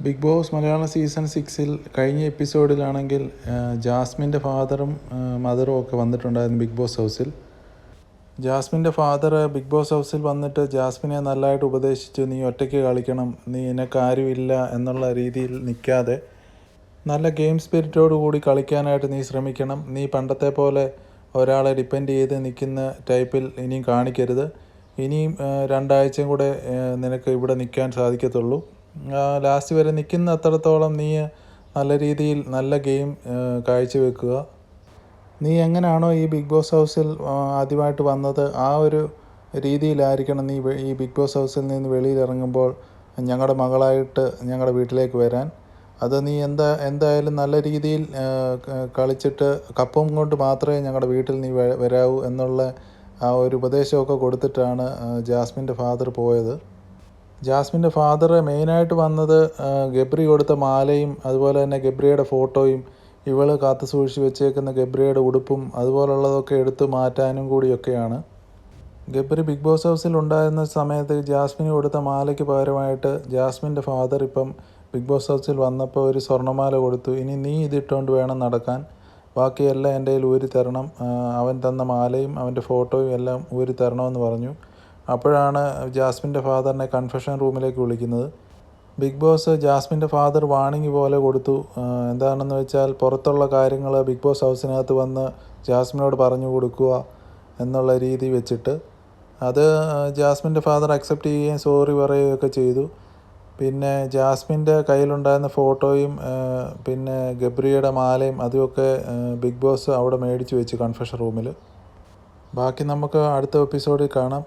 Big boss Malayalam season 6-ൽ കഴിഞ്ഞ എപ്പിസോഡിലാണെങ്കിൽ ജാസ്മിൻ്റെ ഫാദറും മദറും ഒക്കെ വന്നിട്ടുണ്ടായിരുന്നു ബിഗ് ബോസ് ഹൗസിൽ. ജാസ്മിൻ്റെ ഫാദർ ബിഗ് ബോസ് ഹൗസിൽ വന്നിട്ട് ജാസ്മിനെ നല്ലതായിട്ട് ഉപദേശിച്ചു, നീ ഒറ്റയ്ക്ക് കളിക്കണം, നിനക്ക് ആരുമില്ല എന്നുള്ള രീതിയിൽ നിൽക്കാതെ നല്ല ഗെയിം സ്പിരിറ്റോട് കൂടി കളിക്കാനായിട്ട് നീ ശ്രമിക്കണം. നീ പണ്ടത്തെ പോലെ ഒരാളെ ഡിപ്പെൻഡ് ചെയ്ത് നിൽക്കുന്ന ടൈപ്പിൽ ഇനിയും കാണിക്കരുത്. ഇനിയും 2 ആഴ്ചയും കൂടെ നിനക്ക് ഇവിടെ നിൽക്കാൻ സാധിക്കത്തുള്ളൂ. ലാസ്റ്റ് വരെ നിൽക്കുന്ന അത്രത്തോളം നീ നല്ല രീതിയിൽ നല്ല ഗെയിം കാഴ്ചവെക്കുക. നീ എങ്ങനെയാണോ ഈ ബിഗ് ബോസ് ഹൗസിൽ ആദ്യമായിട്ട് വന്നത്, ആ ഒരു രീതിയിലായിരിക്കണം നീ ഈ ബിഗ് ബോസ് ഹൗസിൽ നിന്ന് വെളിയിലിറങ്ങുമ്പോൾ ഞങ്ങളുടെ മകളായിട്ട് ഞങ്ങളുടെ വീട്ടിലേക്ക് വരാൻ. അത് നീ എന്തായാലും നല്ല രീതിയിൽ കളിച്ചിട്ട് കപ്പും കൊണ്ട് മാത്രമേ ഞങ്ങളുടെ വീട്ടിൽ നീ വരാവൂ എന്നുള്ള ആ ഒരു ഉപദേശമൊക്കെ കൊടുത്തിട്ടാണ് ജാസ്മിൻ്റെ ഫാദർ പോയത്. ജാസ്മിൻ്റെ ഫാദർ മെയിനായിട്ട് വന്നത് ഗബ്രി കൊടുത്ത മാലയും അതുപോലെ തന്നെ ഗബ്രിയുടെ ഫോട്ടോയും ഇവൾ കാത്തു സൂക്ഷിച്ച് വെച്ചേക്കുന്ന ഗബ്രിയുടെ ഉടുപ്പും അതുപോലുള്ളതൊക്കെ എടുത്ത് മാറ്റാനും കൂടിയൊക്കെയാണ്. ഗബ്രി ബിഗ് ബോസ് ഹൗസിൽ ഉണ്ടായിരുന്ന സമയത്ത് ജാസ്മിന് കൊടുത്ത മാലയ്ക്ക് പകരമായിട്ട് ജാസ്മിൻ്റെ ഫാദർ ഇപ്പം ബിഗ് ബോസ് ഹൗസിൽ വന്നപ്പോൾ ഒരു സ്വർണ്ണമാല കൊടുത്തു. ഇനി നീ ഇതിട്ടുകൊണ്ട് വേണം നടക്കാൻ, ബാക്കിയെല്ലാം എൻ്റെ കയ്യിൽ ഊരി തരണം, അവൻ തന്ന മാലയും അവൻ്റെ ഫോട്ടോയും എല്ലാം ഊരി തരണമെന്ന് പറഞ്ഞു. അപ്പോഴാണ് ജാസ്മിൻ്റെ ഫാദറിനെ കൺഫെഷൻ റൂമിലേക്ക് വിളിക്കുന്നത്. ബിഗ് ബോസ് ജാസ്മിൻ്റെ ഫാദർ വാണിംഗ് പോലെ കൊടുത്തു. എന്താണെന്ന് വെച്ചാൽ പുറത്തുള്ള കാര്യങ്ങൾ ബിഗ് ബോസ് ഹൗസിനകത്ത് വന്ന് ജാസ്മിനോട് പറഞ്ഞു കൊടുക്കുക എന്നുള്ള രീതി വെച്ചിട്ട് അത് ജാസ്മിൻ്റെ ഫാദർ അക്സെപ്റ്റ് ചെയ്യുകയും സോറി പറയുകയൊക്കെ ചെയ്തു. പിന്നെ ജാസ്മിൻ്റെ കയ്യിലുണ്ടായിരുന്ന ഫോട്ടോയും പിന്നെ ഗബ്രിയുടെ മാലയും അതുമൊക്കെ ബിഗ് ബോസ് അവിടെ മേടിച്ച് വെച്ച് കൺഫെഷൻ റൂമിൽ. ബാക്കി നമുക്ക് അടുത്ത എപ്പിസോഡിൽ കാണാം.